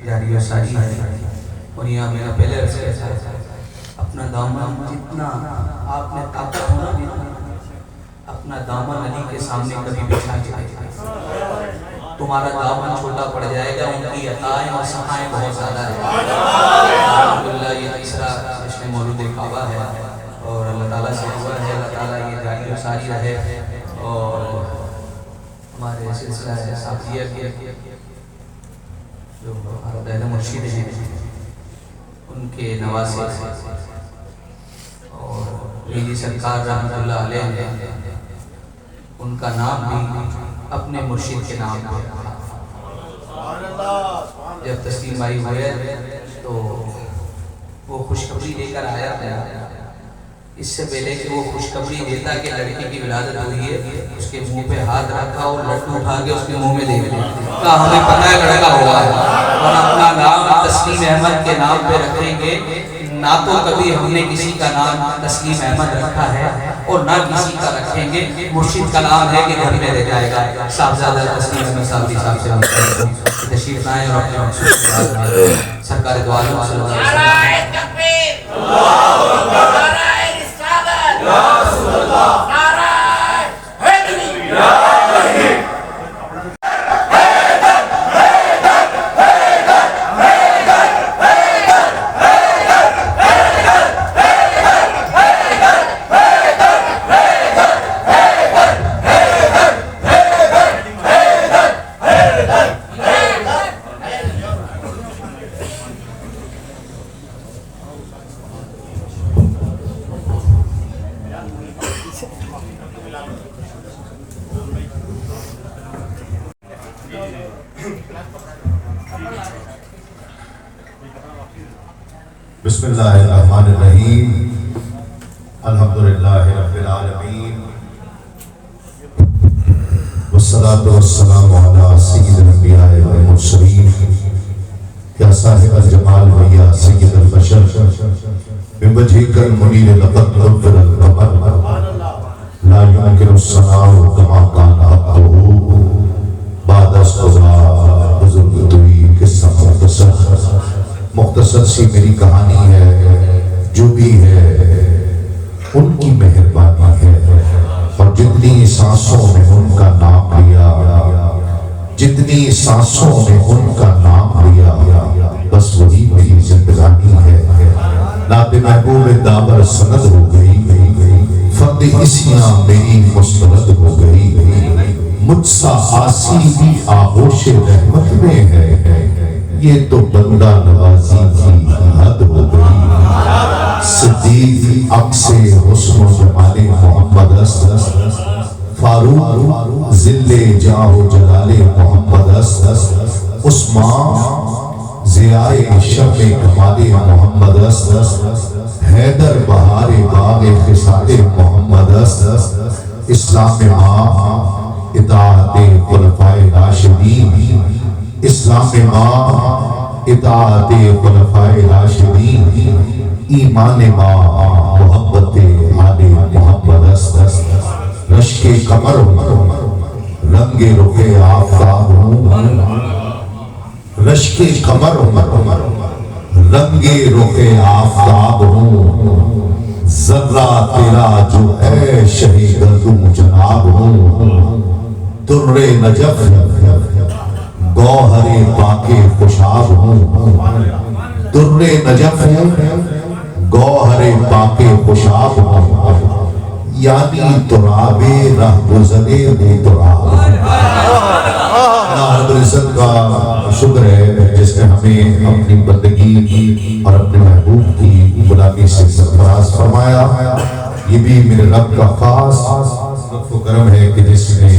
جاری و ساری ہے. اور یہاں میرا پہلے عرض کیا تھا اپنا دامن جتنا آپ نے طاقت ہونا اپنا دامن علی کے سامنے کبھی بچھا کے تمہارا دامن چھوٹا پڑ جائے گا. ان کی عطائیں اور سخائیں بہت زیادہ ہیں. الحمدللہ یہ تیسرا جشن مولود کعبہ ہے اور اللہ تعالیٰ سے دعا ہے اللہ تعالیٰ یہ جاری و ساری رہے. اور ہمارے سلسلہ صافیہ کے جو اہل مرشد ہیں ان کے نواسے اور میری سرکار رحمۃ اللہ علیہ ان کا نام بھی اپنے مرشد کے نام پہ. جب تسلیم بھائی ہوئے تو وہ خوشخبری لے کر آیا تھا. اس سے پہلے کہ وہ خوشخبری دیتا کہ لڑکی کی ولادت ہوئی ہے اس کے منہ پہ ہاتھ رکھا اور لڈو اٹھا کے اس کے منہ میں دے دیا. کہا ہمیں پتہ ہے لڑکا ہوا ہے اور اپنا نام تسلیم احمد کے نام پہ رکھیں گے. نہ تو کبھی ہم نے کسی کا نام تسلیم احمد رکھا ہے اور نہ کسی کا رکھیں گے. مرشد کا نام ہے کہ گھر میں رہ جائے گا. صاحبزادہ تسلیم احمد صاحب صاحب سے تشریف لائیں اور اپنے مقصود سرکار دو عالم صلی اللہ علیہ وسلم بسم اللہ الرحمن الرحیم. الحمدللہ رب العالمین والصلاة والسلام علی سید الانبیاء والمرسلین یا صاحب الجمال و یا سید البشر بوجہک المنیر لقد نور القمر لا يمکن الثناء کما کان حقہ بعد استضاء بزرگ دوئی قصہ مختصر سی میری کہانی ہے. جو بھی ہے ان کی مہربانی ہے اور جتنی سانسوں میں ان کا نام لیا جتنی سانسوں میں ان کا نام لیا بس وہی میری زندگانی ہے. نعت محبوب دابر سند ہو گئی فرد اسیاں میری مسترد ہو گئی. مجھ سا آسی بھی آغوش رحمت میں ہے یہ تو بندہ نوازی کی حد ہو گئی. صدیق عکس حسن و جمال محمد است فاروق ذل جاہ و جلال محمد است عثمان ضیاء شب کمال محمد است حیدر بہار باغ خصال محمد است. اسلام ماں اطاعت خلفائے راشدین اسلام ماں اطاعت خلفائے راشدین ایمان ماں محبت آل محمد است. رشک کمر رنگ رخ آفتاب ہوں رشک کمر رنگ رخ آفتاب ہوں ذرہ تیرا جو ہے شہید گردوں جناب ہوں. در نجف گوہر پاک خوشاب ہوں در نجف گوہر پاک خوشاب ہوں یعنی تراب رہ گزرے بے تراب. اللہ رب العزت کا شکر ہے جس نے ہمیں اپنی بندگی اور اپنے محبوب کی غلامی سے سرفراز فرمایا. یہ بھی میرے رب کا خاص لطف و کرم ہے کہ جس نے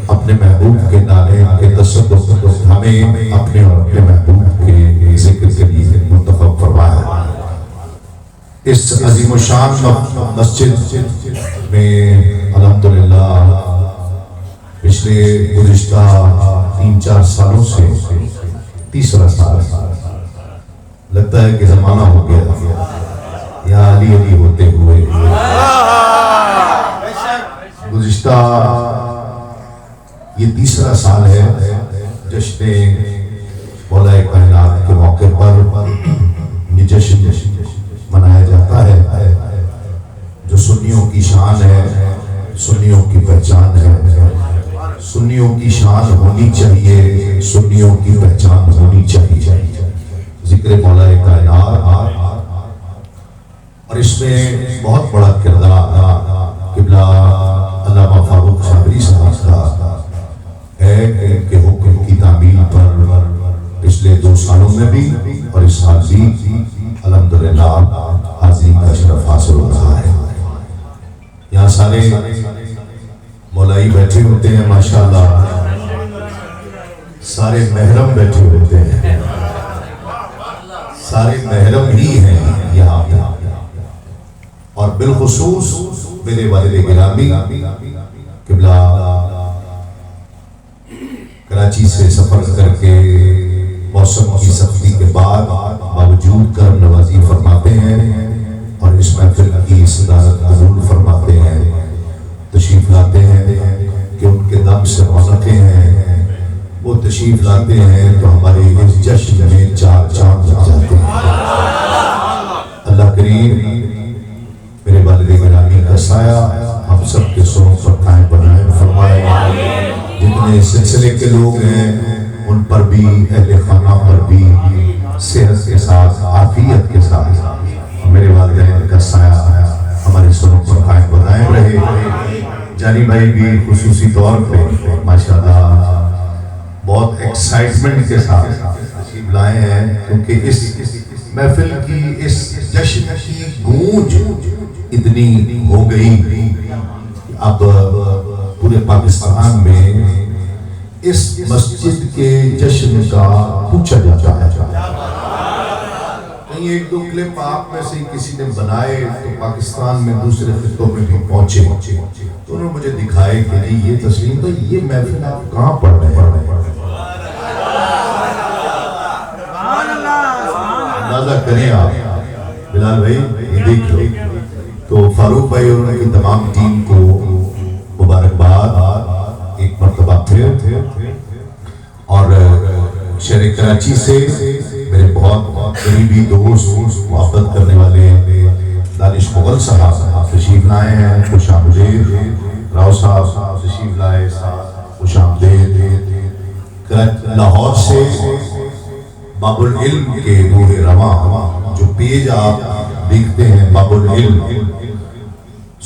اپنے محبوب کے نالے کے تصدق ہمیں اپنے اور اپنے محبوب کے ذکر کے لیے منتخب فرمایا. اس عظیم الشان مسجد میں الحمدللہ پچھلے گزشتہ 3-4 سالوں سے تیسرا سال لگتا ہے کہ زمانہ ہو گیا یا علی علی ہوتے ہوئے گزشتہ یہ تیسرا سال ہے جشن مولا کائنات کی شان ہے، سنیوں کی پہچان ہے، سنیوں کی شان ہونی چاہیے، سنیوں کی پہچان ہونی چاہیے۔ ذکر مولا کائنات، اور اس میں بہت بڑا کردار قبلہ علامہ فاروق صابری صاحب کا ہے کہ ان کے حکم کی تعمیل پر پچھلے 2 سالوں میں بھی اور اس سال بھی الحمدللہ حاضری کا شرف حاصل ہو رہا ہے۔ یہاں سارے مولائی بیٹھے ہوتے ہیں، ماشاءاللہ سارے محرم بیٹھے ہوتے ہیں، سارے محرم ہی ہیں یہاں پہ، اور بالخصوص میرے والد گرامی قبلہ کراچی سے سفر کر کے موسم کی سختی کے بعد باوجود کرم نوازی فرماتے ہیں اور اس محفل کی صدارت قبول فرماتے ہیں، تشریف لاتے ہیں کہ ان کے دم سے رونقیں ہیں، وہ تشریف لاتے ہیں تو ہمارے اس جشن میں 4 چاند لگ جاتے ہیں۔ اللہ کریم میرے والد گرامی کا سایہ ہم سب کے سروں پر قائم بنائے فرمائے، جتنے سلسلے کے لوگ ہیں ان پر بھی، اہل خانہ پر بھی صحت کے ساتھ، عافیت کے ساتھ میرے والدین کا سایہ ہمارے سروں پر قائم بنائے رہے۔ جانی بھائی بھی خصوصی طور پہ ماشاءاللہ بہت ایکسائٹمنٹ کے ساتھ تشریف لائے ہیں، کیونکہ اس محفل کی، اس جشن کی گونج اتنی ہو گئی کہ اب پورے پاکستان میں اس مسجد کے جشن کا پوچھا جاتا ہے۔ کہیں 1-2 کلپ آپ میں سے کسی نے بنائے تو پاکستان میں دوسرے خطوں میں بھی پہنچے، تو انہوں نے مجھے دکھائے کہ نہیں یہ تسلیم بھائی یہ محفل آپ کہاں پڑھ رہے ہیں؟ اندازہ کریں آپ، بلال بھائی یہ دیکھ لو۔ تو فاروق بھائی اور ان کی تمام ٹیم کو مبارکباد ایک مرتبہ پھر، اور شہر کراچی سے میرے بہت قریبی دوست، محبت کرنے والے دانش مغل صاحب تشریف لائے ہیں، خوش آمدید۔ راؤ صاحب تشریف لائے، خوش آمدید۔ لاہور سے باب العلم کے روح رواں، جو پیج آپ دیکھتے ہیں باب العلم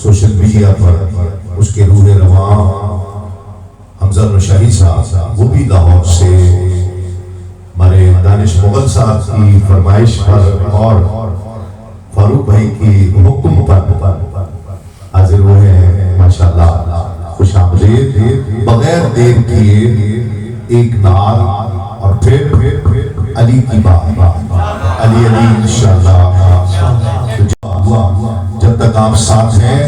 سوشل میڈیا پر، اس کے روح رواں حمزہ نشاہی صاحب، وہ بھی لاہور سے ہمارے دانش مغل صاحب کی فرمائش پر اور فاروق بھائی کی حکم پر حاضر ہوئے ہیں، ماشاءاللہ خوش آمدید۔ بغیر دیر کیے ایک نعت اور پھر علی کی بات، علی علی انشاءاللہ۔ جب تک آپ ساتھ ہیں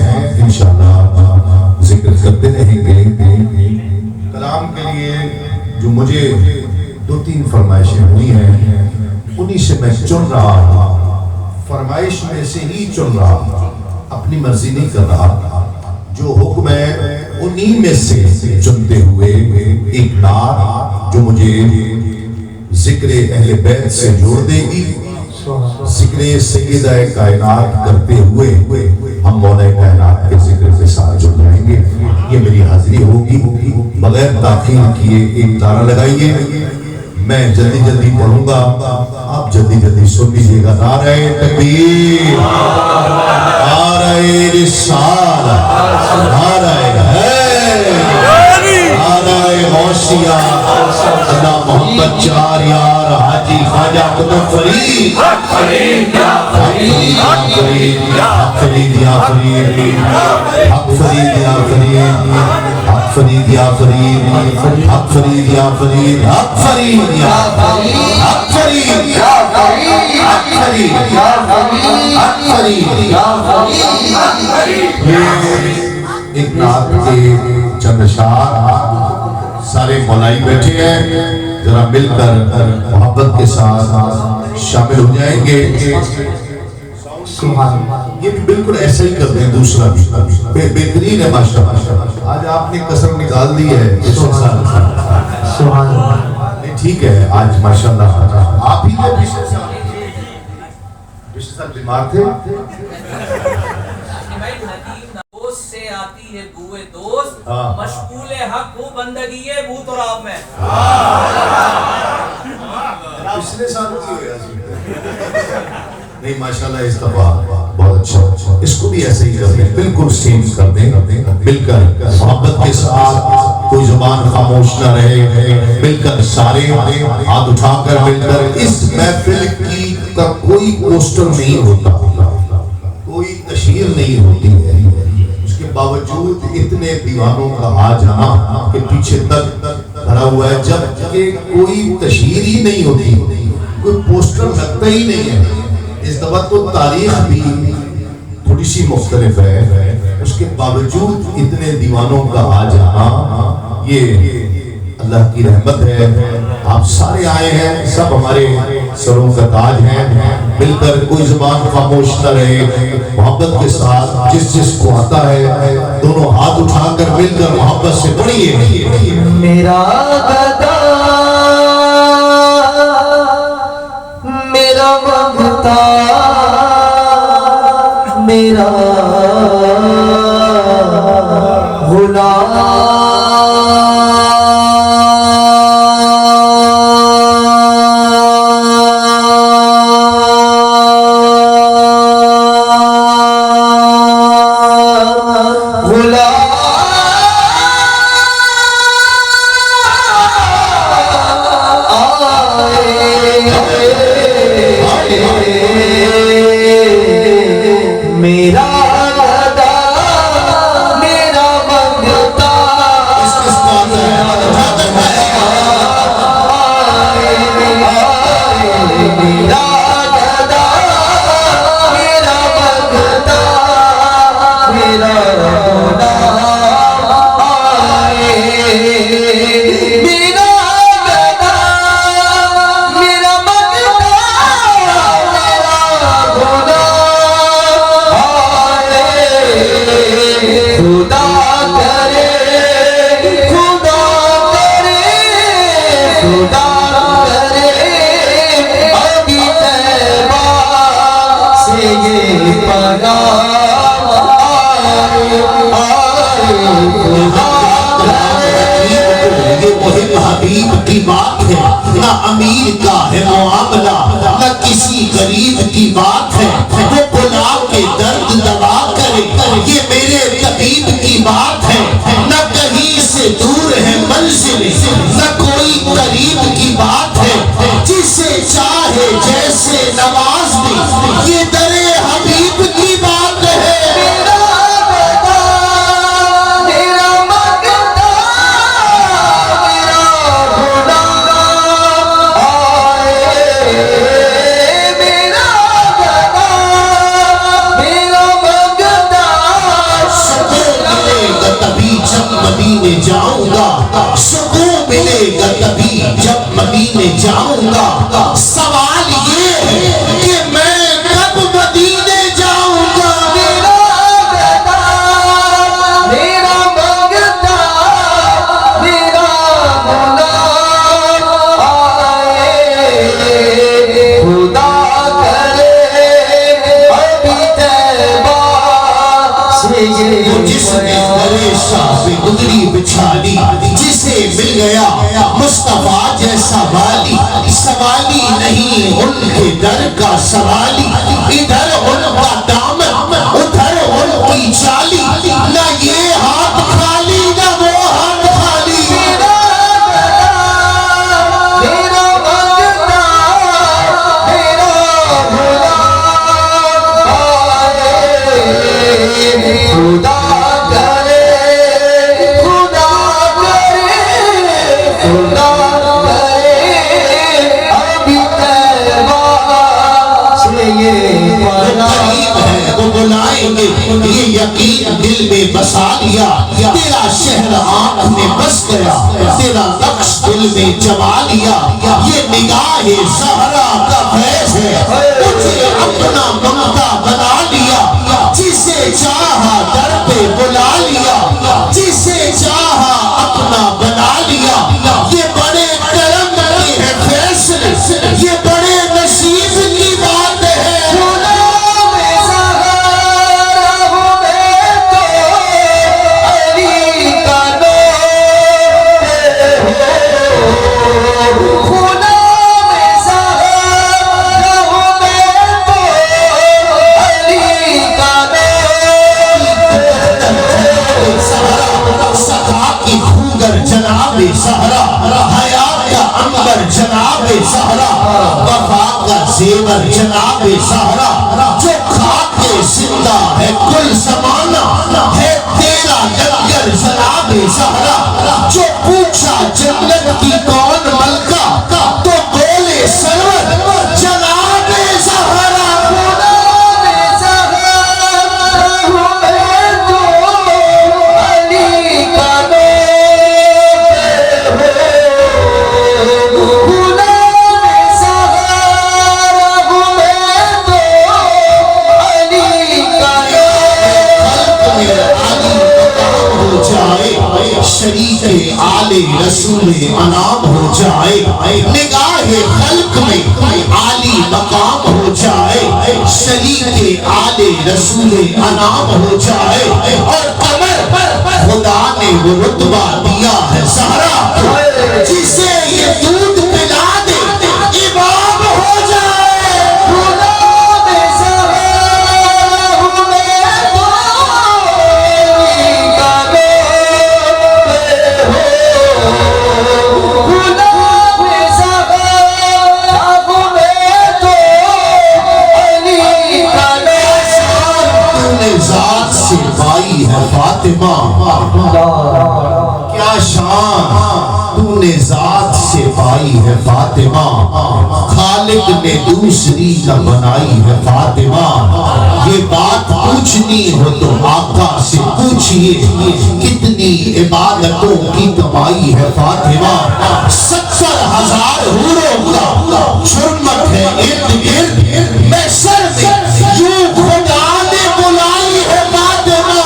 انشاءاللہ ذکر کرتے رہیں گے۔ کلام کے لیے جو مجھے 2-3 فرمائشیں ہوئی ہیں انہی سے میں چن رہا ہوں، فرمائش میں سے ہی چن رہا ہوں، اپنی مرضی نہیں کر رہا، جو حکم ہے انہی میں سے چنتے ہوئے ایک نعت جو مجھے ذکر اہل بیت سے جوڑ دے گی، ذکر سیدہ کائنات کرتے ہوئے ہم مولا کائنات کے ذکر کے ساتھ جڑ جائیں گے۔ یہ میری حاضری ہوگی، بغیر تاخیر کیے ایک نعرہ لگائیے، میں جلدی جلدی پڑھوں گا، آپ جلدی جلدی سن لیجیے گا۔ نعرہ تکبیر، نعرہ رسالت، نعرہ حیدر، نعرہ غوثیہ، اللہ محمد 4 یار حاجی خواجہ قطب فرید، حق فرید یا فرید، حق فرید یا فرید، حق فرید یا فرید، حق فرید یا فرید، حق فرید یا فرید، حق فرید یا فرید، حق فرید یا فرید، حق فرید یا فرید، حق فرید یا فرید۔ یہ ایک نعت کے چند اشعار، سارے مولائی بیٹھے ہیں، ذرا مل کر محبت کے ساتھ شامل ہو جائیں گے۔ یہ بھی بالکل ایسا ہی کرتے ہیں، دوسرا بھی بہترین ہے ماشاءاللہ۔ آج آپ نے کسر نکال دی ہے، ٹھیک ہے، آج ماشاءاللہ آپ ہی تھے، پچھلے سال بیمار تھے۔ مشغول حق ہوں بندگی بو تراب میں پچھلے سال کی ہویا نہیں ماشاءاللہ اس دفعہ بہت اچھا اس کو بھی ایسے ہی کر دیں بالکل سیم کر دیں مل کر محبت کے ساتھ کوئی زبان خاموش نہ رہے مل کر سارے ہاتھ اٹھا کر مل کر اس محفل کی کا کوئی پوسٹر نہیں ہوتا کوئی تشہیر نہیں ہوتی ہے اس کے باوجود اتنے دیوانوں کا آ جانا کہ پیچھے تک بھرا ہوا ہے جب کہ کوئی تشہیر ہی نہیں ہوتی کوئی پوسٹر لگتا ہی نہیں ہے اس دفعہ تو تاریخ بھی تھوڑی سی مختلف ہے اس کے باوجود اتنے دیوانوں کا آ جانا یہ اللہ کی رحمت ہے آپ سارے آئے ہیں سب ہمارے سروں کا تاج ہیں مل کر کوئی زبان خاموش نہ رہے محبت کے ساتھ جس کو آتا ہے دونوں ہاتھ اٹھا کر مل کر محبت سے پڑھیے میرا گدا میرا ممتا میرا غلام میرا گدا میرا منگتا میرا گدا میرا منگتا میرا غلام آئے میرا گدا میرا منگتا میرا غلام خدا کرے خدا کرے خدا کرے ابھی طیبہ سے یہ پیغام آئے خدا یہ مہم حبیب کی بات ہے نہ امیر کا ہے معاملہ نہ کسی غریب کی بات ہے وہ بلا کے درد دوا کرے یہ میرے طبیب کی بات ہے نہ کہیں سے دور ہے منزل نہ کوئی قریب کی بات ہے جسے چاہے جیسے نواز دے یہ در حبیب کی بات ہے مدینے جاؤں گا سکون ملے گا تبھی جب مدینے جاؤں گا سوال یہ ہے کہ میں کب مدینے جاؤں گا میرا گدا میرا منگتا میرا غلام آئے خدا کرے ابھی طیبہ سے یہ جس نے درے شاہ پہ گدری بچھالی جسے مل گیا مصطفیٰ جیسا والی سوالی نہیں ان کے در کا سوالی ادھر ان کا دامن ادھر ان کی چالی نہ یہ ہاتھ خالی نہ وہ ہاتھ خالی میرا منگتا میرا غلام آئے خدا کرے خدا کرے خدا کرے ابھی طیبہ سے یہ قریب ہے وہ بلائیں گے یہ یقین دل میں بسا لیا تیرا شہر آنکھ میں بس گیا تیرا نقش دل میں جما لیا یہ نگاہ زہرا کا فیض ہے مجھے اپنا ممتا بنا لیا جسے چاہا در پہ بلا لیا جسے چاہا اپنا بنا لیا یہ بڑے کرم کے ہے فیصلے یہ بڑے نصیب کی بات ہے غلام زہرا ہوں میں تو علی کا زیور جناب زہرا جو خاک زندہ ہے کل زمانہ ہے تیرا لنگر جناب زہرا جو پوچھا جنت کی کون ملکہ تو بولے سرور جناب زہرا شریک آل رسول انعام ہو جائے نگاہ خلق میں عالی مقام ہو جائے شریک آل رسول انعام ہو جائے اور قمر پر خدا نے وہ رتبہ دیا ہے زہرا جسے یہ دودھ پلا دے امام ہو جائے فاطمہ کیا شان تو نے ذات سے پائی ہے فاطمہ خالق نے دوسری نہ بنائی ہے فاطمہ یہ بات پوچھنی ہو تو آقا سے پوچھئے کتنی عبادتوں کی کمائی ہے فاطمہ 70,000 حوروں کا جرمت ہے ارد گرد میں سر میں یوں خدا نے بلائی ہے فاطمہ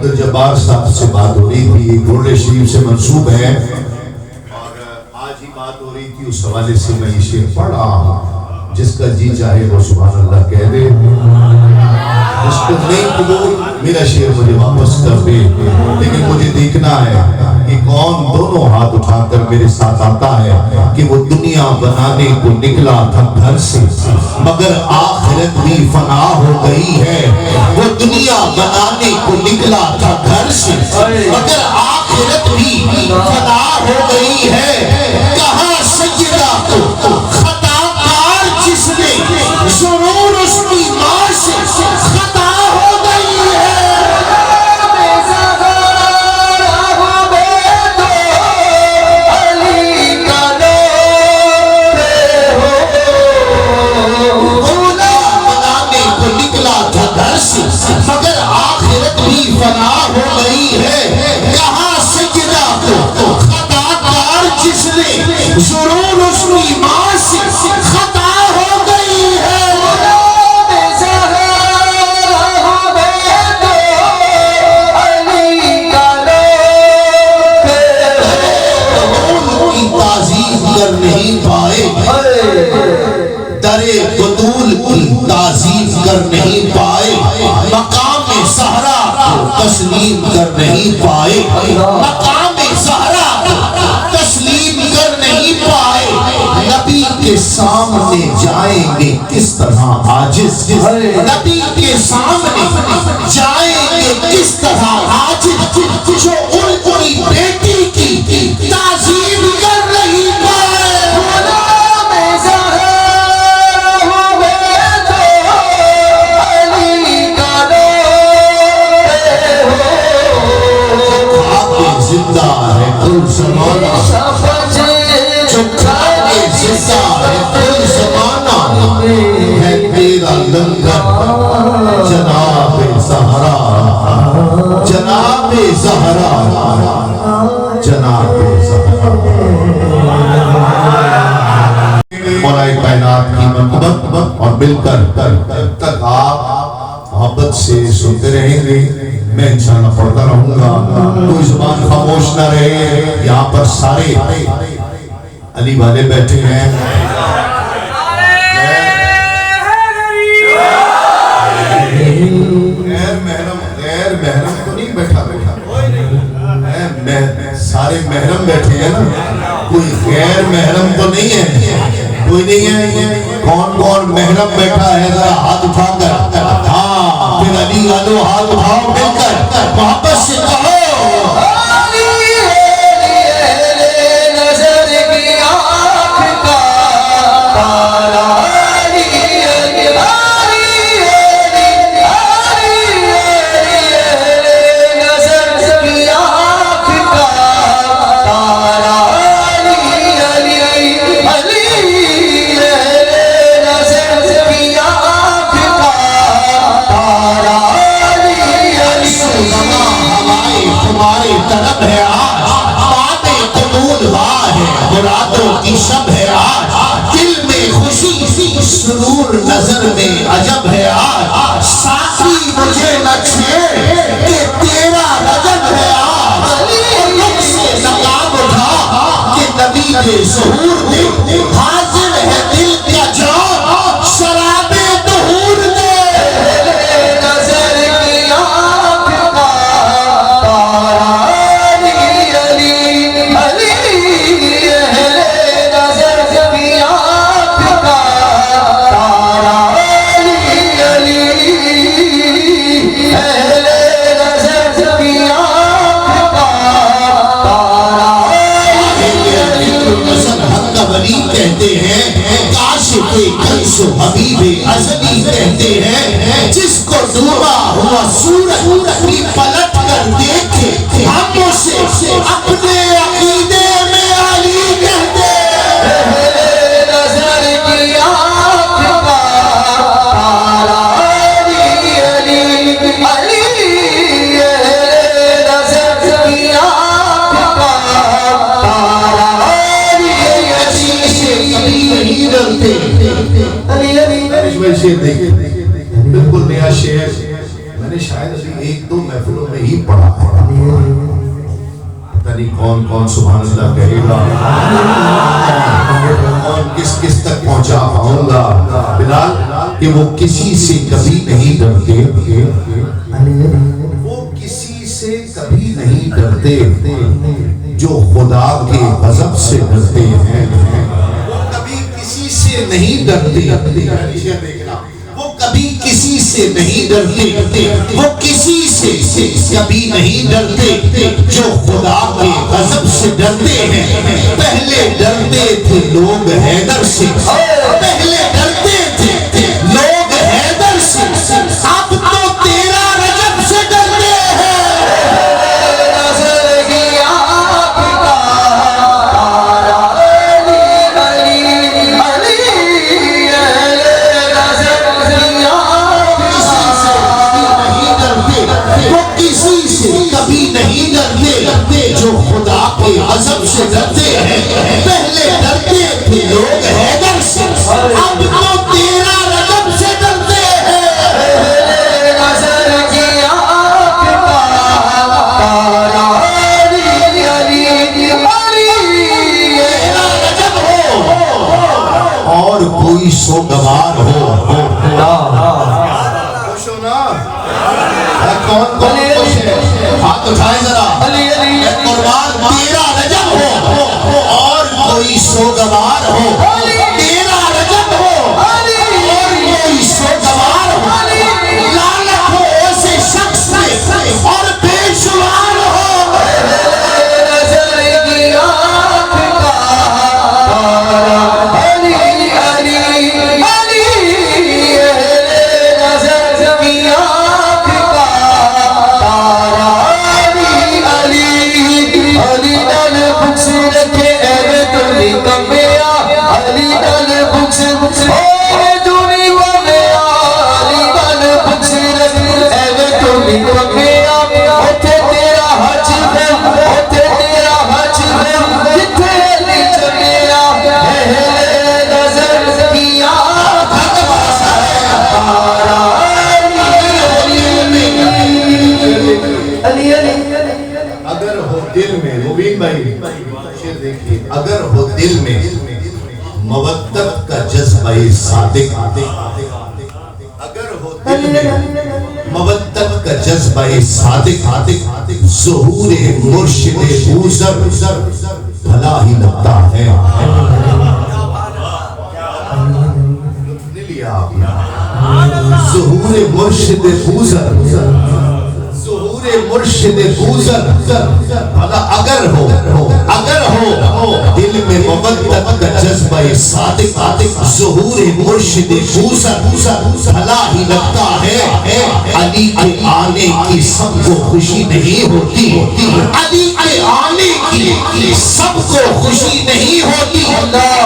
عبدالجبار صاحب سے بات ہو رہی تھی گھوڑے شریف سے منسوب ہے اور آج ہی بات ہو رہی تھی اس حوالے سے میں یہ شعر پڑھ رہا ہوں جس کا جی چاہے وہ سبحان اللہ کہہ دے جس کو نہیں قبول میرا شعر مجھے واپس کر دے لیکن مجھے دیکھنا ہے کہ کون دونوں ہاتھ اٹھا کر میرے ساتھ آتا ہے کہ وہ دنیا بنانے کو نکلا تھا گھر سے مگر آخرت بھی فنا ہو گئی ہے وہ دنیا بنانے کو نکلا تھا گھر سے مگر آخرت بھی فنا ہو گئی ہے کہاں سجدہ کو خطا کار جس نے ضرور اس کی ماں سے خطا ہو گئی ہے مگر آخرت بھی فنا ہو گئی ہے کہاں سجدہ کو خطا کار جس نے ضرور اس کی ماں سے خطا ہو گئی ہے تعظیم کر نہیں پائے در بطول کی تعظیم کر نہیں پائے مقام زہرا کو تسلیم کر نہیں پائے مقام زہرا کو تسلیم کر نہیں پائے نبی کے سامنے جائیں گے کس طرح عاجز نبی کے سامنے جائیں گے کس طرح عاجز جو ان کی بیٹی کی تعظیم کر نہیں پائے زندہ ہے کل زمانہ جو کھانے زندہ ہے کل زمانہ ہے تیرا لنگر جناب زہرا جناب زہرا جناب زہرا مولا کائنات کی محبت اور مل کر جب تک آپ محبت سے سنتے رہیں گے میں انشاءاللہ پڑھتا رہوں گا کوئی زبان خاموش نہ رہے یہاں پر سارے علی والے بیٹھے ہیں غیر محرم تو نہیں بیٹھا سارے محرم بیٹھے ہیں نا، کوئی غیر محرم تو نہیں ہے؟ کوئی نہیں ہے؟ کون کون محرم بیٹھا ہے ذرا ہاتھ اٹھا کر؟ ہاں پھر علی والو ہاتھ اٹھاؤ مل کر محبت سے کہو نظر کی آنکھ کا تارا کی شب ہے آج، دل میں خوشی سرور نظر میں عجب ہے آج، ساتھی مجھے نہ چھیڑ کہ تیرا رجب ہے آج، رب سے نقاب اٹھا کہ نبی کے ظہور میں حاضر ہے دل کا جان، شراب طہور دے نظر کی آنکھ کا تارا کہتے ہیں، کاشف کنس حبیب ازلی کہتے ہیں، جس کو ڈوبا ہوا سورج بھی پلٹ کر دیکھے ہم اسے اپنے عقیدے میں علی کہتے ہیں۔ نظر کی آنکھ کا تارا علی علی علی، نظر کی آنکھ کا تارا نہیں ڈرتے۔ بالکل نیا شعر میں نے شاید ابھی ایک دو محفلوں میں ہی پڑھا ہے، پتہ نہیں کون کون سبحان اللہ کہے گا، اور کس کس تک پہنچا پاؤں گا بلال، کہ وہ کسی سے کبھی نہیں ڈرتے، وہ کسی سے کبھی نہیں ڈرتے جو خدا کے غضب سے ڈرتے ہیں، نہیں ڈرتے، وہ کبھی کسی سے نہیں ڈرتے، وہ کسی سے کبھی نہیں ڈرتے جو خدا کے غضب سے ڈرتے ہیں۔ پہلے ڈرتے تھے لوگ حیدر سے، پہلے ڈرتے تھے لوگ حیدر سے، اب تو تیرا رجب سے ڈرتے ہیں۔ نظر کی آنکھ کا تارا علی وہ کسی سے کبھی نہیں ڈرتے جو خدا کے غضب سے ڈرتے ہیں۔ پہلے ڈرتے تھے لوگ حیدر سے، اب تو تیرا رجب سے ڈرتے ہیں۔ نظر کی آنکھ کا تارا علی علی علی، تیرا رجب ہو اور کوئی سوگوار ہو، خوش ہو نا؟ کون کون خوش ہے؟ ہاتھ اٹھائیں ذرا، قربان تیرا رجب ہو اور کوئی سوگوار ہو، تیرا رجب ہو اور کوئی سوگوار ہو، لعنت ہو ایسے شخص میں اور بے شمار ہو۔ نظر کی آنکھ کا تارا علی علی علی، نظر کی آنکھ کا تارا علی علی علی، نل بکس رکھے اے دنی کمیا، علی نل بکس اے دنی کمیا، علی نل بکس رکھے اے دنی کمیا، اوتھے تیرا حج ہے، اوتھے تیرا حج ہے، جتھے علی چلیا، نظر کی آنکھ کا تارا علی علی۔ اگر ہو دل میں، مبین بھائی شیر دیکھیے، اگر ہو دل میں مودت کا جذبہ صادق، اگر ہو دل میں مودت کا جذبہ صادق ظہور مرشد بوزر بھلا ہی لگتا ہے. ظہور مرشد بوزر مرشد بوزر بھلا اگر ہو دل میں مودت کا جذبہ صادق ظہور مرشد بوزر بھلا ہی لگتا ہے. علی کے آنے کی سب کو خوشی نہیں ہوتی, علی کے آنے کی سب کو خوشی نہیں ہوتی.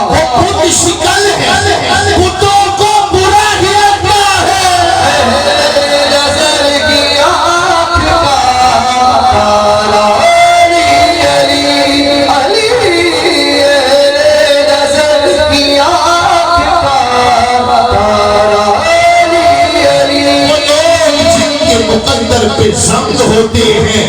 وہ خود شکل ہے بتوں کو برا ہی لگتا ہے. نظر کی آنکھ کا تارا علی علی علی, نظر کی آنکھ کا تارا علی علی. وہ لوگ جن کے مقدر پہ زنگ ہوتے ہیں,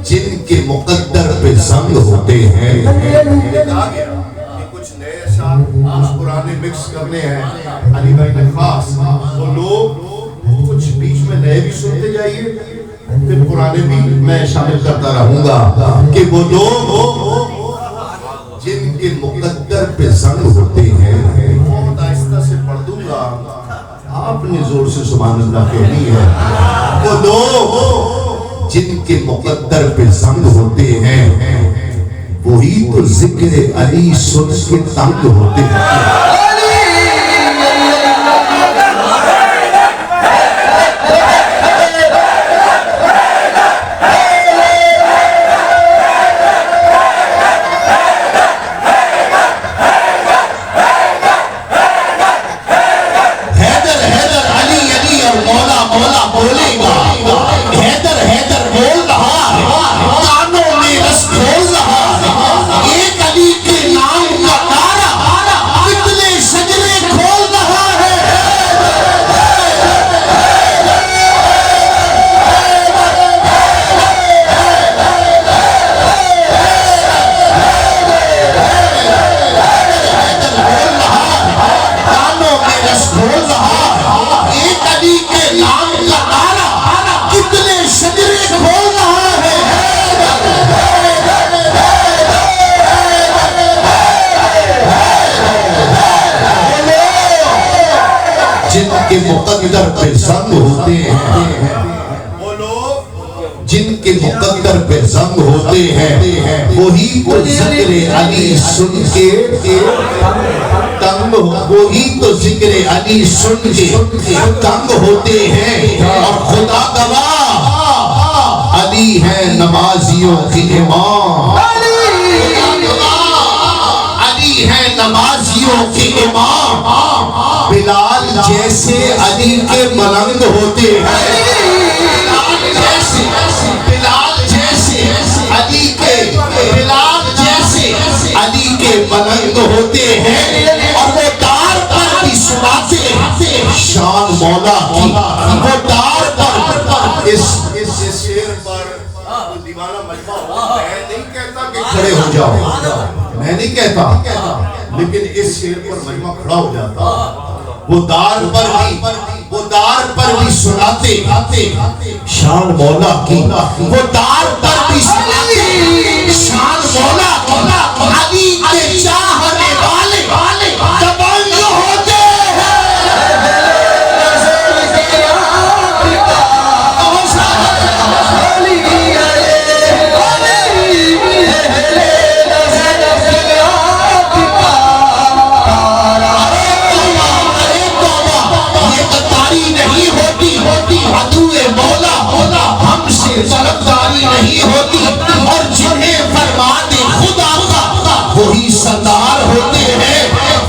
جن کے مقدر پہ زنگ ہوتے ہیں. کہا گیا کہ کچھ نئے اشعار کچھ پرانے مکس کرنے ہیں علی بھائی نے خاص. وہ لوگ کچھ بیچ میں نئے بھی سنتے جائیے, پھر پرانے بھی میں شامل کرتا رہوں گا. کہ وہ لوگ جن کے مقدر پہ زنگ ہوتے ہیں, بہت آہستہ سے پڑھ دوں گا, آپ نے زور سے سبحان اللہ کہنی ہے. وہ لوگ جن کے مقدر پہ زنگ ہوتے ہیں وہی تو ذکر علی سن کے تنگ ہوتے ہیں. مقدر پہ زنگ ہوتے ہیں, وہ لوگ جن کے مقدر پہ زنگ ہوتے ہیں وہی تو ذکر علی سن کے تنگ, وہی تو ذکر علی سن کے تنگ ہوتے ہیں. اور خدا گواہ علی ہے نمازیوں کی امام, علی ہے نمازیوں کی امام. بلال جیسے علی کے ملنگ ہوتے ہیں, بلال جیسے علی کے ملنگ ہوتے ہیں. اور وہ دار پر بھی سناتے شان مولا کی, وہ دار پر. اس شعر پر دیوانہ مجمع ہو, میں نہیں کہتا کہ کھڑے ہو جاؤ, میں نہیں کہتا, لیکن اس شعر پر مجمع کھڑا ہو جاتا. وہ دار پر بھی سناتے شان مولا کی, وہ دار پر بھی سناتے شان مولا کی. علی کے چاہنے والے دبنگ ہوتے ہیں. طرفداری نہیں ہوتی, اور جنہیں فرمان خدا کا وہی سردار ہوتے ہیں.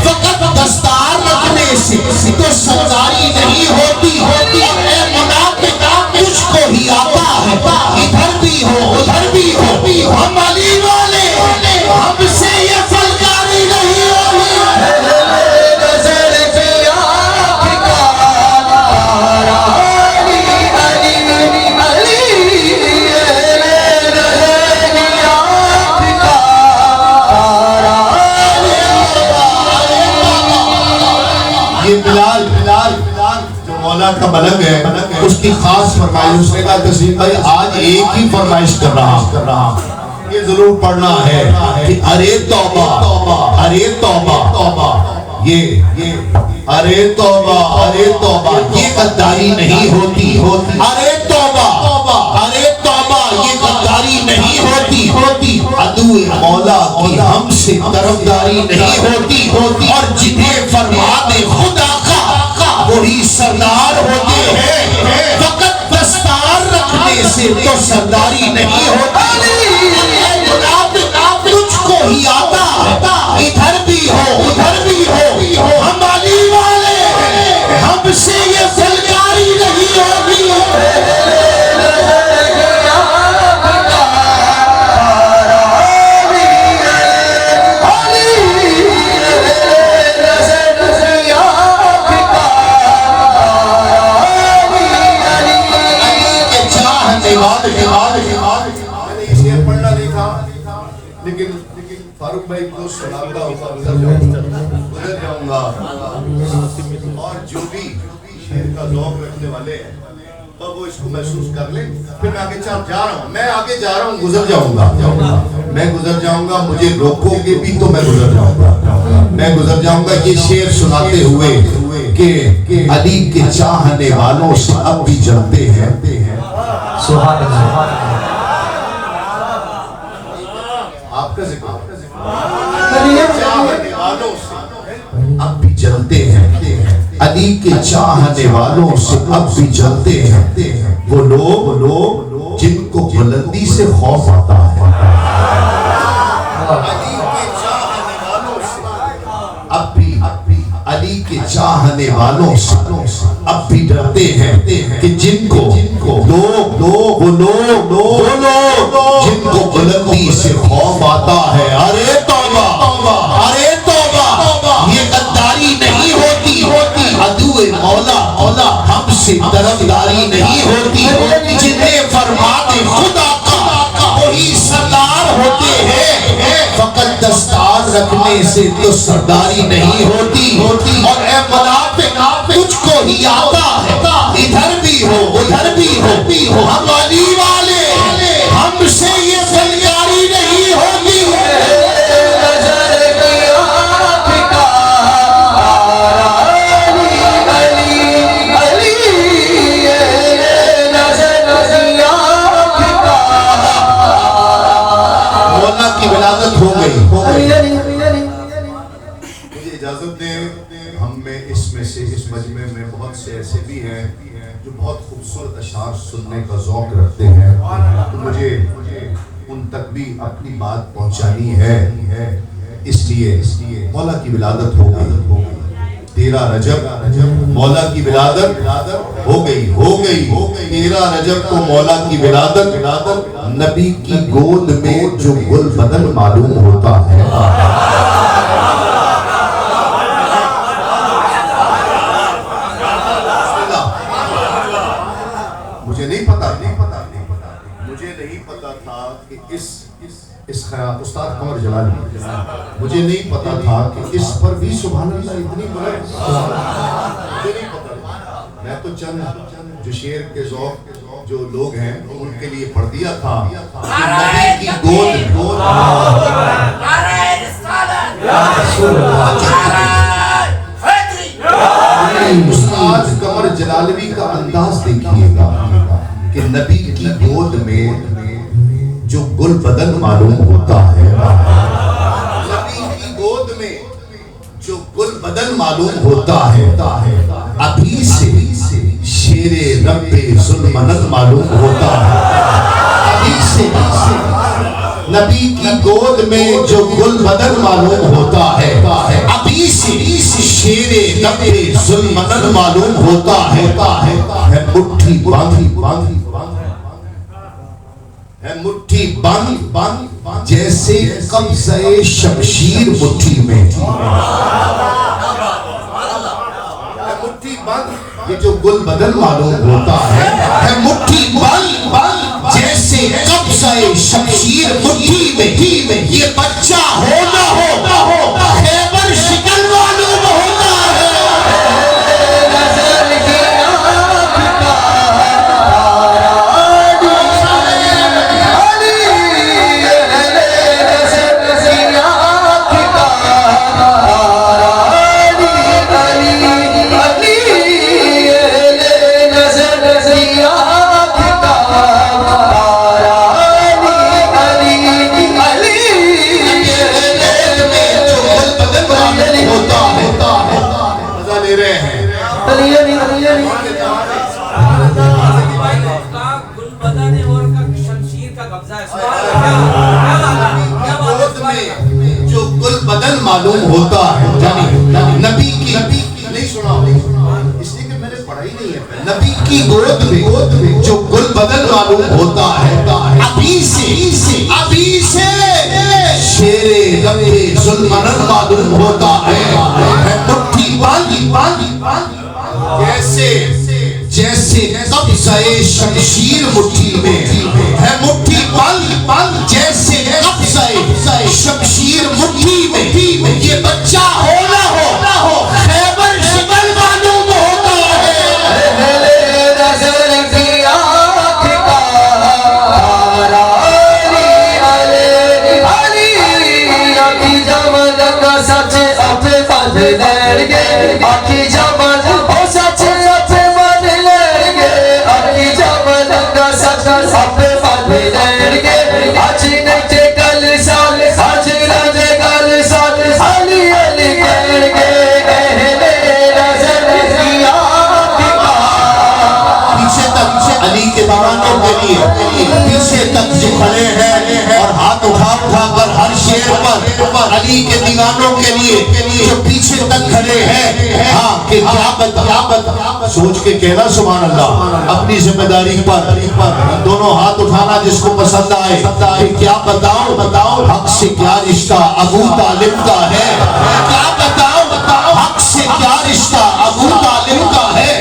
فقط دستار رکھنے سے تو سرداری نہیں ہوتی. اے منافق تجھ کو ہی آتا ہے, ادھر بھی ہو ادھر بھی ہو, ہم علی والے ہم سے یہ فلکاری نہیں ہوتی. نظر اللہ کا ملنگ ہے، اس کی خاص فرمائش، اس نے کہا تسلیم بھائی آج ایک ہی فرمائش کر رہا، یہ ضرور پڑھنا ہے کہ ارے توبہ ارے توبہ، یہ ارے توبہ یہ غداری نہیں ہوتی، ارے توبہ یہ غداری نہیں ہوتی، عدو مولا کی ہم سے طرفداری نہیں ہوتی، اور جنہیں فرمان خدا کا وہی سردار ہوتے ہیں، فقط دستار رکھنے سے تو سرداری نہیں ہوتی۔ تجھ کو ہی آتا ادھر بھی ہو ادھر بھی ہو، ہم علی والے ہیں، ہم سے یہ سرکاری نہیں ہوتی۔ پڑھنا نہیں تھا لیکن فاروق بھائی کو سناتا ہوں، گزر جاؤں گا، اور جو بھی شعر کا ذوق رکھنے والے ہیں وہ اس کو محسوس کر لیں، پھر میں آگے جا رہا ہوں، میں آگے جا رہا ہوں، گزر جاؤں گا، مجھے روکو گے بھی تو میں گزر جاؤں گا، یہ شعر سناتے ہوئے کہ علی کے چاہنے والوں سے اب بھی جلتے ہیں، سبحان اللہ، آپ کا ذکر چاہنے والوں سے اب بھی جلتے ہیں، علی کے چاہنے والوں سے اب بھی جلتے ہیں، وہ لوگ جن کو بلندی سے خوف آتا ہے، علی کے چاہنے والوں سے اب بھی علی کے چاہنے والوں سے اب بھی ڈرتے ہیں کہ جن کو جن کو بلندی سے خوف آتا ہے، ارے توبہ یہ غداری نہیں ہوتی، عدو مولا ہم سے طرفداری نہیں ہوتی، جنہیں فرمان خدا کا وہی سردار ہوتے ہیں، فقط دستار رکھنے سے تو سرداری نہیں ہوتی، اور اے منافق تجھ کو ہی آتا ہے ادھر بھی ہو ادھر بھی ہو، ہم علی والے ہم سے یہ سرکاری نہیں ہوتی۔ مولا کی ولادت ہو گئی، مجھے اجازت دیں، ہم میں اس مجمع میں بہت سے ایسے بھی ہیں جو بہت خوبصورت اشعار سننے کا ذوق رکھتے ہیں، تو مجھے ان تک بھی اپنی بات پہنچانی ہے، اس لیے مولا کی ولادت ہو گئی، 13 رجب مولا کی ولادت ہو گئی، 13 رجب کو مولا کی ولادت، نبی کی گود میں جو گل بدن معلوم ہوتا ہے، مجھے نہیں پتا تھا کہ اس خیال استاد قمر جلالی، مجھے نہیں پتا تھا کہ اس پر بھی سبحان اللہ اتنی بلند، مجھے نہیں پتا، میں تو چند جو شعر کے ذوق جو لوگ ہیں ان کے لیے پڑھ دیا تھا کہ نبی کی گود استاد قمر جلالوی کا انداز دیکھیے گا کہ نبی کی گود میں جو گل بدن معلوم ہوتا ہے، نبی کی گود میں جو گل بدن معلوم ہوتا ہے، ابھی سے شیر رب ذوالمنن معلوم ہوتا ہے، ابھی سے نبی کی گود میں جو گل بدن معلوم ہوتا ہے، ابھی سے شیر رب ذوالمنن معلوم ہوتا ہے، مٹھی بند جیسے قبضہ شمشیر مٹھی میں، مٹھی بند یہ جو گل بدن معلوم ہوتا ہے، مٹھی بند جیسے قبضہ شمشیر مٹھی میں، یہ بچہ ہو نہ ہو خیبر شکل معلوم ہوتا ہے، گود میں جو گل بدل معلوم ہوتا ہے، یعنی نبی کی نہیں سنا اس لیے کہ میں نے پڑھا ہی نہیں ہے، نبی کی گود میں جو گل بدل معلوم ہوتا ہے، ابھی سے شیر لبے ظلمنن معلوم ہوتا ہے، مٹھی باندھی جیسے قبضۂ شمشیر مٹھی میں ہے، مٹھی بند جیسے قبضۂ شمشیر مٹھی میں، یہ بچہ ہو نہ ہو خیبر شمل معلوم ہوتا ہے، نظر کی آنکھ کا علی آنکھی جمل کا سچ اب بدلیں گے، آنکھی جمل ہو سچ اب بدلیں گے، آنکھی جمل کا سچ اب بدلیں گے، آج نچے کل سال آج نچے کل سال علی علی کہیں گے، اہل نظر کی آنکھ کا پیچھے تک علی کے دیوانوں کے لیے پیچھے تک جو کھڑے ہیں اور ہاتھ اٹھا کر ہر شیر پر علی کے دیوانوں کے لیے جو پیچھے تک کھڑے ہیں، ہاں کہ کیا سوچ کے کہنا سبحان اللہ، اپنی ذمہ داری پر دونوں ہاتھ اٹھانا جس کو پسند آئے، کہ کیا بتاؤ حق سے کیا رشتہ ابو طالب کا ہے، کیا بتاؤ حق سے کیا رشتہ ابو طالب کا ہے،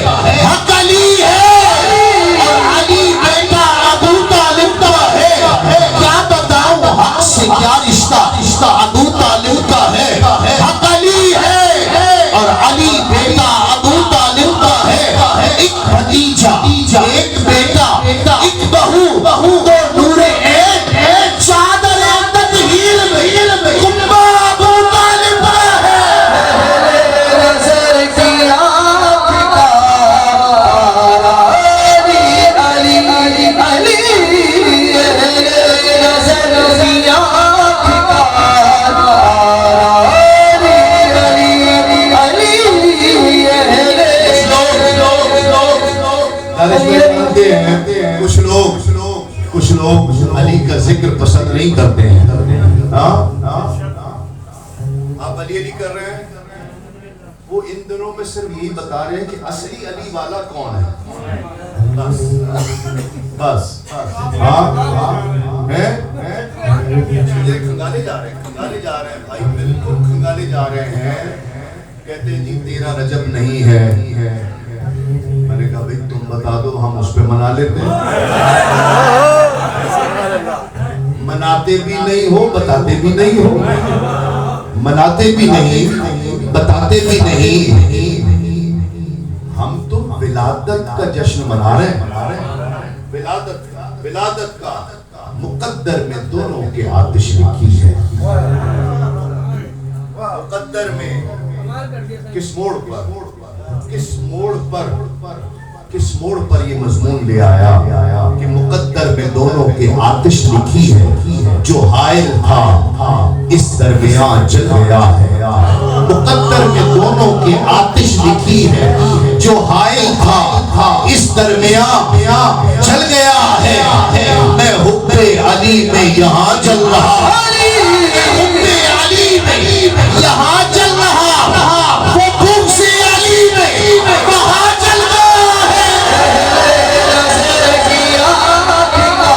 حق علی ہے اور علی بیٹا ابو طالب کا ہے، کیا بتاؤ حق سے کیا رشتہ ابو طالب کا ہے، حق علی ہے اور علی بیٹا ابو طالب کا ہے، ایک بھتیجا ایک بیٹا ایک بہو دو نور عین چادر تطہیر میں کنبہ ابو طالب کا ہے، نظر کی آنکھ کا علی علی علی نظر کی آنکھ کا کچھ لوگ علی کا ذکر پسند نہیں کرتے ہیں، آپ علی کر رہے ہیں، وہ ان دنوں میں صرف یہی بتا رہے ہیں کہ اصلی علی والا کون ہے، بس کھنگالے جا رہے ہیں بھائی، بالکل کھنگالے جا رہے ہیں، کہتے ہیں جی 13 رجب نہیں ہے، میں نے کہا بھئی تم بتا دو ہم اس پہ منا لیتے ہیں، مناتے بھی نہیں ہو بتاتے بھی نہیں ہو، مناتے بھی نہیں بتاتے بھی نہیں، ہم تو ولادت کا جشن منا رہے ہیں، ولادت کا مقدر میں دونوں کے آتش لکھی ہے، مقدر میں کس موڑ پر یہ مضمون لے آیا کہ مقدر میں دونوں کے آتش لکھی ہے، جو حائل تھا اس درمیان جل گیا ہے، مقدر میں دونوں کے آتش لکھی ہے، جو حائل تھا اس درمیان جل گیا ہے، میں حب علی میں یہاں جل رہا، حب علی میں یہاں جل رہا، وہ بھوک سے علی میں وہاں جل رہا ہے، نظر کی آنکھ کا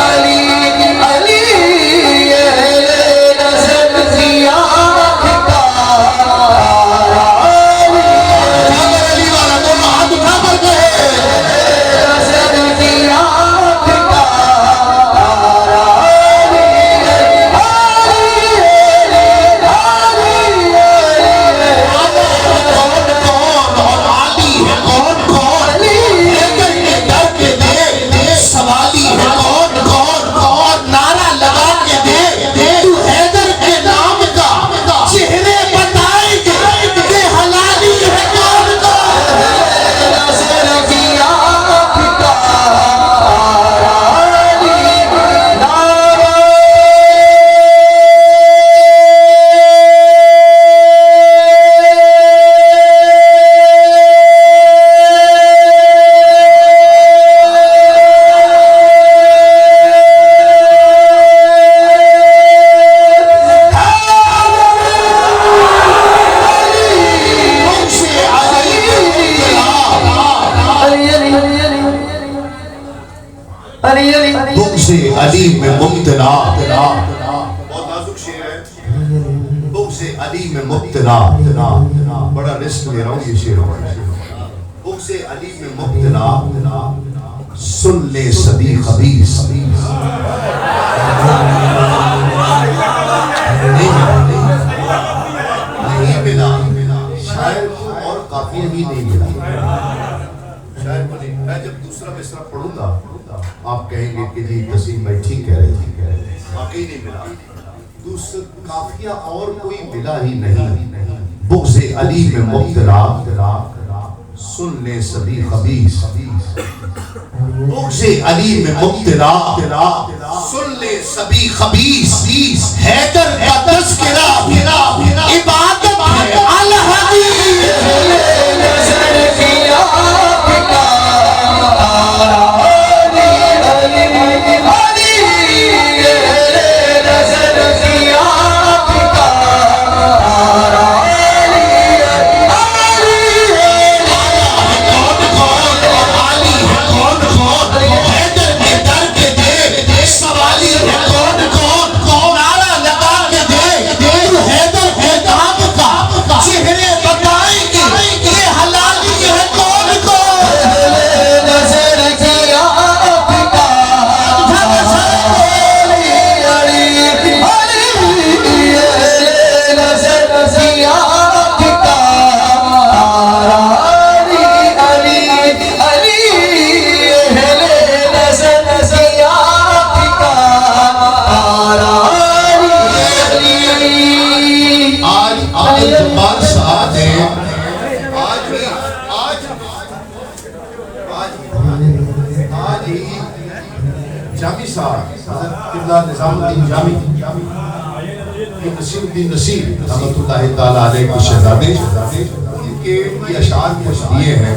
علی علی نظر کی آنکھ کا علی والا دونوں ہاتھ اٹھا کر کہے علی علی بغض علی میں مبتلا، بہت نازک شعر ہے، بغض علی میں مبتلا، بڑا رسک لے رہا ہوں یہ شعر، بغض علی میں مبتلا سن لے صدی خبیث، نہیں ملا، شاعر کو اور قافیہ ہی نہیں ملا، شاعر کو نہیں۔ میں جب دوسرا مصرع پڑھوں گا آپ کہیں گے کہ جی تسلیم بھائی ٹھیک کہہ رہے تھے، واقعی نہیں ملا، دوسرا قافیہ اور کوئی ملا ہی نہیں۔ بغض علی میں مبتلا سن لے سبھی خبیث، بغض علی میں مبتلا سن لے سبھی خبیث، حیدر کا تذکرہ عبادت ہے الحدیث، نظر کیا پتا جامی صاحب حضرت قبلہ نظام الدین جامی نصیر الدین نصیر رحمت اللہ تعالیٰ علیہ کے شہزادے، ان کے یہ اشعار کچھ دیے ہیں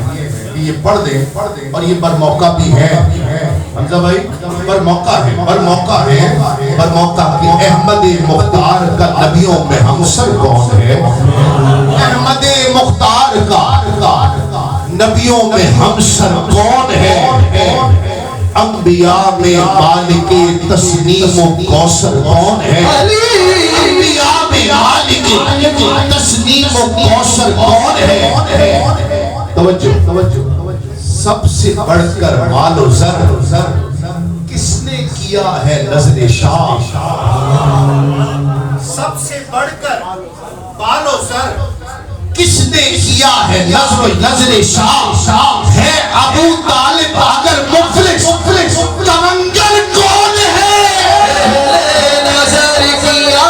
کہ یہ پڑھ دیں اور یہ برموقع بھی ہے حمزہ بھائی، برموقع ہے برموقع کہ احمد مختار کا نبیوں میں ہمسر کون ہے، احمد مختار کا نبیوں میں ہمسر کون ہے، انبیاء میں مالک تسنیم و کوثر کون ہے، انبیاء میں مالک تسنیم و کوثر کون ہے، توجہ سب سے بڑھ کر مال و زر کس نے کیا ہے نظر شاہ، سب سے بڑھ کر مال و زر کس نے کیا ہے نظر شاہ، ہے ابو طالب اگر مفلس کمنگر کون ہے، نظر کیا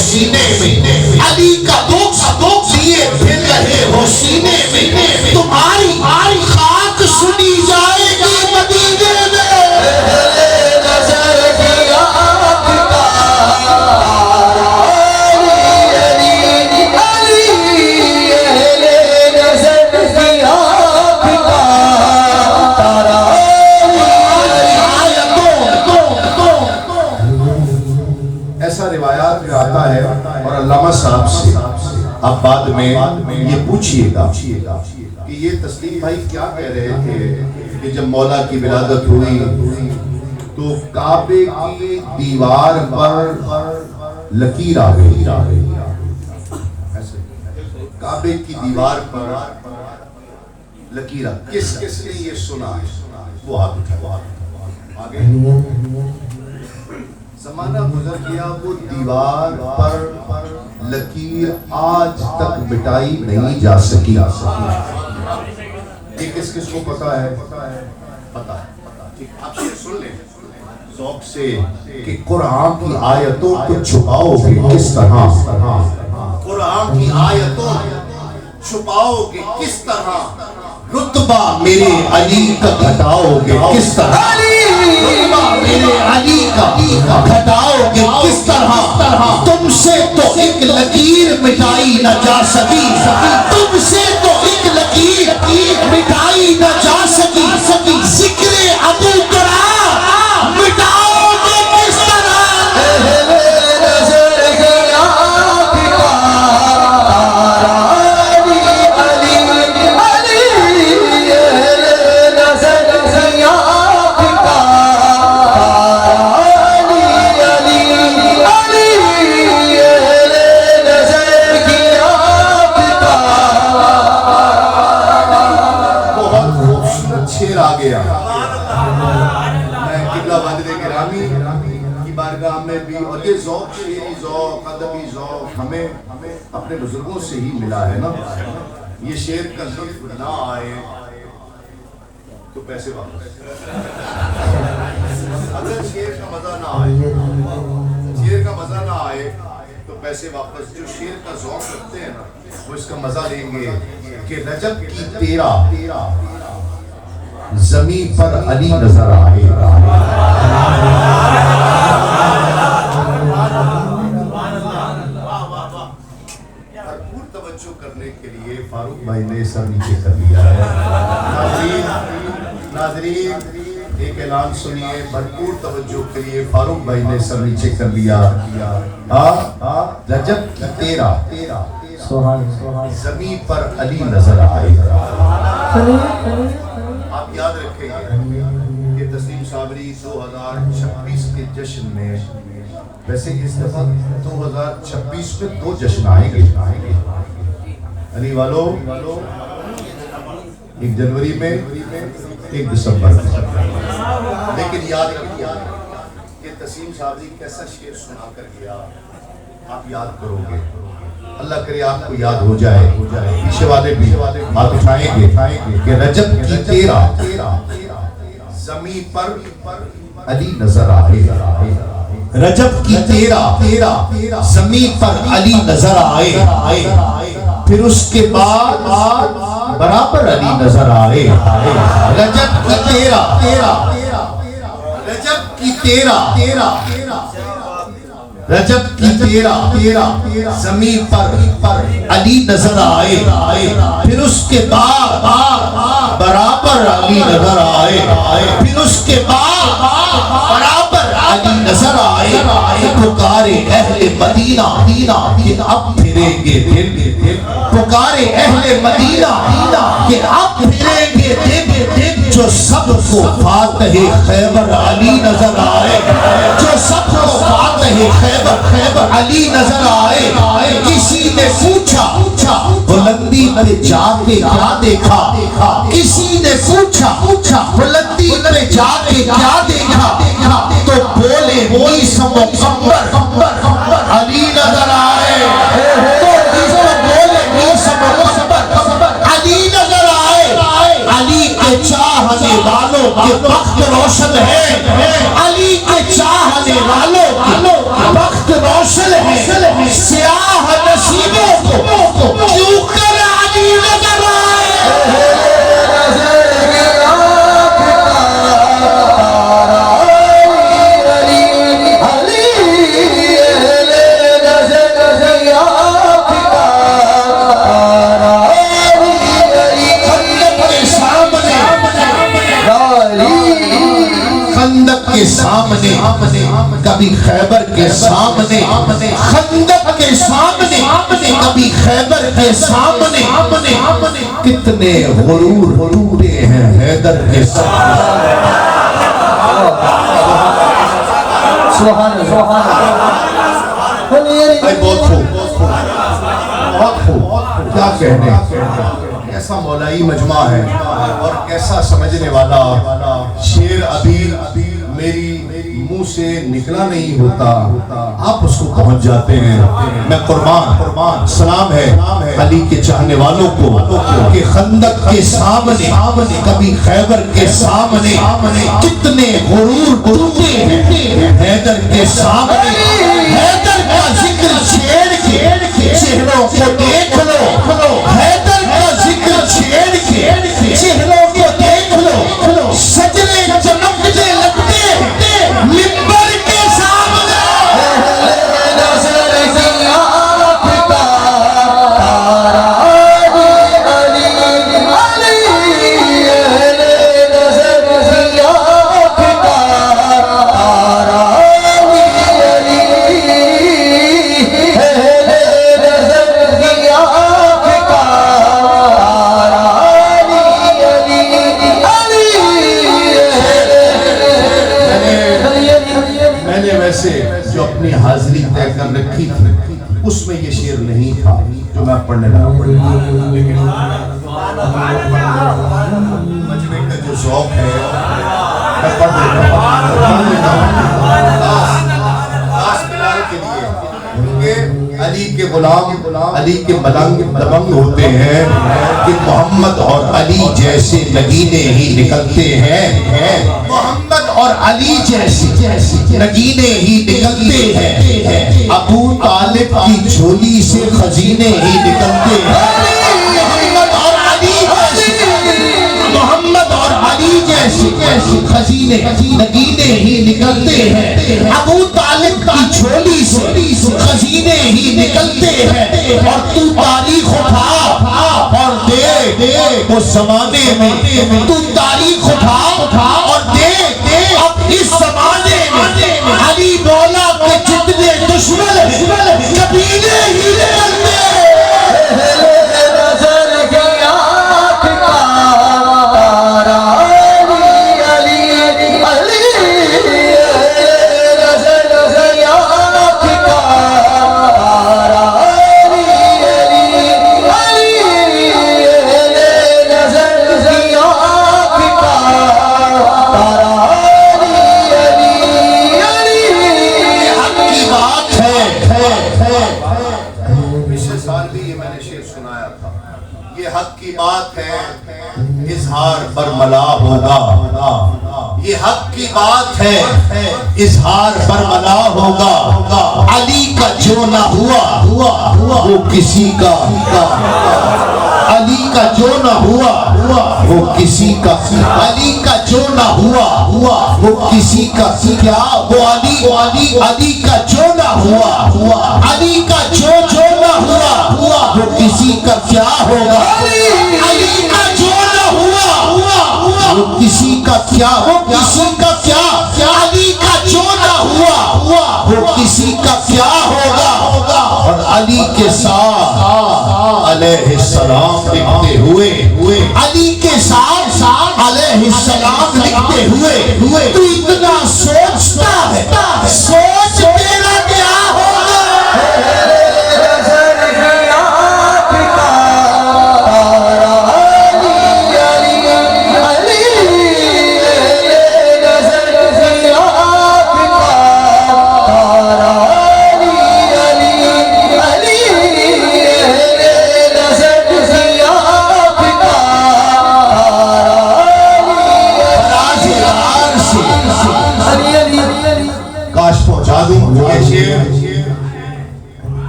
سینے میں علی کا دوکھ لیے پھر رہے ہو سینے میں، تمہاری خاک سنی جائے گی مدینے میں، نظر کیا ایسا روایات میں آتا ہے اور علامہ صاحب سے اب بعد میں یہ پوچھئے گا کہ یہ تسلیم بھائی کیا کہہ رہے تھے کہ جب مولا کی ولادت ہوئی تو کعبے کی دیوار پر لکیر آ گئی، کعبے کی دیوار پر لکیر کس نے یہ سنا، وہ ہاتھ اٹھا آگے زمانہ گزر گیا، وہ دیوار پر لکیر آج تک مٹائی نہیں جا سکی، یہ کس کو پتا ہے، پتا ہے، آپ سے سن لیں ذوق سے کہ قرآن کی آیتوں کو چھپاؤ گے کس طرح، قرآن کی آیتوں چھپاؤ گے کس طرح، رتبہ میرے علی کا گھٹاؤ گے کس طرح، رتبہ میرے علی کا گھٹاؤ گے کس طرح، تم سے تو ایک لکیر مٹائی نہ جا سکی، تم سے تو ایک لکیر مٹائی نہ جا سکی، ذکر ابو کرا مٹاؤ میں قبلہ والد گرامی کی بارگاہ میں بھی، اور یہ ذوق، شعری ذوق، ادبی ذوق ہمیں اپنے بزرگوں سے ہی ملا ہے نا. یہ شعر کا لطف نہ آئے تو پیسے واپس. اگر شعر کا مزہ نہ آئے، شعر کا مزہ نہ آئے تو پیسے واپس. جو شعر کا ذوق رکھتے ہیں نا وہ اس کا مزہ لیں گے کہ رجب کی تیرا زمین پر علی نظر آئے. بھرپور توجہ کرنے کے لیے فاروق بھائی نے سر نیچے کر لیا ہے. ناظرین ایک اعلان سنیے، بھرپور توجہ کے لیے فاروق بھائی نے سر نیچے کر لیا. رجب کی تیرا زمین پر علی نظر آئے. آپ یاد رکھیں گے کہ تسلیم صابری 2026 کے جشن میں، ویسے اس دفعہ 2026 میں 2 جشن آئیں گے علی والو، 1 جنوری میں، 1 دسمبر میں. لیکن یاد رکھیے کہ تسلیم صابری کیسا شعر سنا کر گیا، آپ یاد کرو گے. اللہ کرے آپ کو یاد ہو جائے. پیچھے والے بھی ہاتھ اٹھائیں گے کہ رجب کی تیرا زمین پر علی نظر آئے. رجب کی تیرا زمین پر علی نظر آئے، پھر اس کے بعد برابر علی نظر آئے. رجب کی تیرا رجب کی تیرا زمین پر علی نظر آئے، پھر اس کے بعد برابر علی نظر آئے، پھر اس کے بعد برابر علی نظر آئے. پکارے اہل مدینہ کہ اب پھریں گے دل، پکارے اہل مدینہ کہ اب پھریں گے دل، جو سب کو فاتح خیبر علی نظر آئے، جو سب کو فاتح خیبر علی نظر آئے. کسی نے پوچھا بلندی پہ جا کے کیا دیکھا، کسی نے پوچھا بلندی پہ جا کے کیا دیکھا، تو بولے 20 مکمبر علی نظر آئے. علی کے چاہنے والوں کے بخت روشن ہے، علی کے چاہنے والوں کے بخت روشن ہے. سیاہ نصیبوں کو کیوں کر علی نظر آئے. سامنے کبھی خیبر کے سامنے، خندق کے سامنے کبھی خیبر کے سامنے، کتنے غرور ٹوٹے ہیں حیدر کے سامنے. سبحان اللہ. بہت خوب کیا کہنے، کیسا مولائی مجمع ہے اور کیسا سمجھنے والا شعر. ابھی میری منہ سے نکلا نہیں ہوتا، آپ اس کو پہنچ جاتے ہیں. میں قربان سلام ہے علی کے چاہنے والوں کو کہ خندق کے سامنے کبھی خیبر کے سامنے کتنے غرور ٹوٹے ہیں حیدر کے سامنے. حیدر کا ذکر چھیڑ کے چہروں کو دیکھ لو، حیدر کا ذکر چھیڑ کے چہروں کو دیکھ لو. سجنے چمکنے لگتے ہیں منبر کے سامنے. جو اپنی حاضری طے کر رکھی تھی اس میں یہ شعر نہیں تھا جو میں پڑھنے لگا. لیکن مجمع کا جو ذوق ہے علی کے غلام علی کے ملنگ دبنگ ہوتے ہیں کہ محمد اور علی جیسے نگینے ہی نکلتے ہیں، محمد اور علی جیسے نگینے ہی نکلتے ہیں، ابو طالب کی جھولی سے خزینے ہی نکلتے ہیں، محمد اور علی جیسے خزینے نگینے ہی نکلتے ہیں، ابو طالب کی جھولی سے خزینے ہی نکلتے ہیں، اور تو تاریخ اٹھا اور دے اس زمانے میں، تو تاریخ اٹھا اور دے اب اس زمانے میں علی مولا کے جتنے دشمن ہیں قبیلے ہی نکلتے ہیں۔ اظہار برملا ہوگا، یہ حق کی بات ہے، اظہار برملا ہوگا، علی کا جو نہ ہوا وہ کسی کا، علی کا جو نہ ہوا وہ کسی کا، علی کا جو نہ ہوا وہ کسی کا، کیا وہ علی کا جو نہ ہوا، علی کا جو نہ ہوا وہ کسی کا کیا ہوگا، علی کا جو نہ ہوا وہ کسی کا کیا، وہ کسی کا کیا، علی کا جو نہ ہوا وہ کسی کا کیا ہوگا، اور علی کے ساتھ علیہ السلام لکھتے ہوئے، علی کے ساتھ علیہ السلام لکھتے ہوئے تو اتنا سوچتا ہے، سوچ تیرا کیا ہوگا،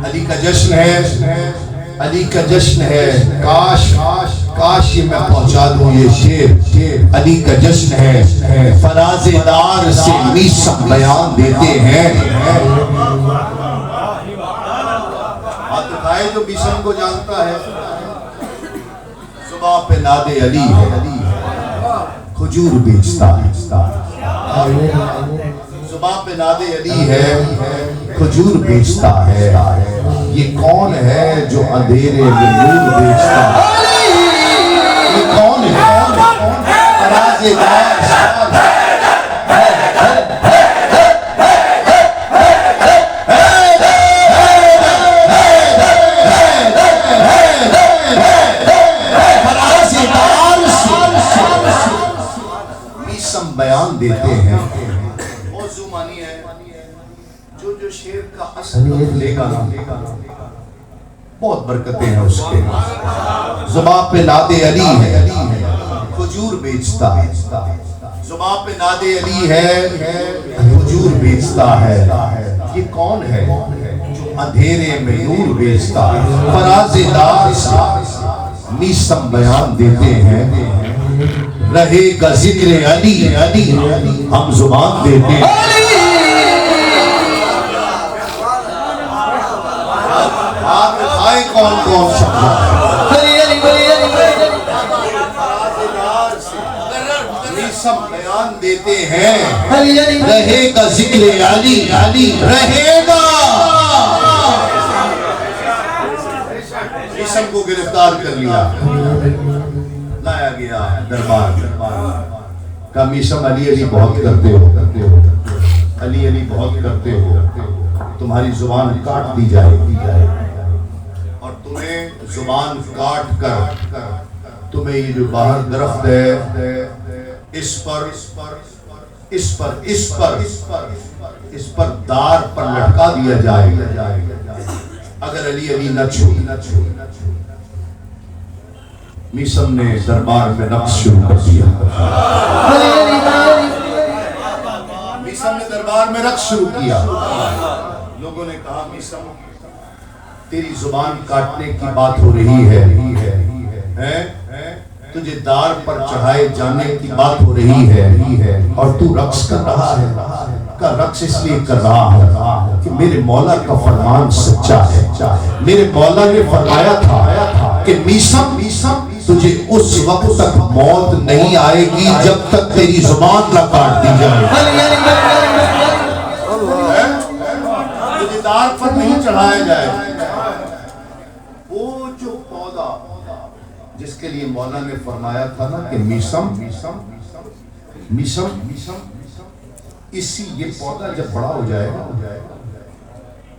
علی کا جشن ہے، علی کا جشن ہے، کاش یہ میں پہنچا دوں یہ شعر، علی کا جشن ہے، فراز دار سے میسم بیان دیتے ہیں، ہاتھ اٹھائے جو میسم کو جانتا ہے، زباں پہ ناد علی ہے، کھجور بیچتا ہے، زباں پہ ناد علی ہے، کھجور بیچتا ہے، یہ کون ہے جو اندھیرے میں نور بیچتا ہے، یہ کون ہے، فراز دار میسم بیان دیتے ہیں، جو شعر کا اصل لے گا بہت برکتیں ہیں اس کے، زباں پہ ناد علی ہے، کھجور بیچتا ہے، زباں پہ ناد علی ہے، کھجور بیچتا ہے، یہ کون ہے جو اندھیرے میں نور بیچتا ہے، فراز دار سے میسم بیان دیتے ہیں، رہے گا ذکر علی ہم زبان دیتے ہیں، کون شبہ میسم بیان دیتے ہیں، رہے گا ذکر علی رہے گا، میسم کو گرفتار کر لیا، لایا گیا دربار کا، میسم علی بہت کرتے ہو، علی بہت کرتے ہو، تمہاری زبان کاٹ دی جائے، اور تمہیں زبان کاٹ کر تمہیں یہ جو باہر درخت ہے اس پر اس پر دار پر لٹکا دیا جائے اگر علی نہ چھوڑے. میثم نے دربار میں رقص شروع کر دیا. میثم نے دربار میں رقص شروع کیا. لوگوں نے کہا میثم تیری زبان کاٹنے کی بات ہو رہی ہے, تجھے دار پر چڑھائے جانے کی بات ہو رہی ہے اور تو رقص کر رہا ہے. کا رقص اس لیے کر رہا ہے کہ میرے مولا کا فرمان سچا ہے. میرے مولا نے فرمایا تھا کہ میثم تجھے اس وقت تک موت نہیں آئے گی جب تک تیری زبان نہ کاٹ دی جائے. تجھے دار پر نہیں چڑھایا جائے. وہ جو پودا جس کے لیے مولا نے فرمایا تھا نا کہ میثم اسی یہ پودا جب بڑا ہو جائے گا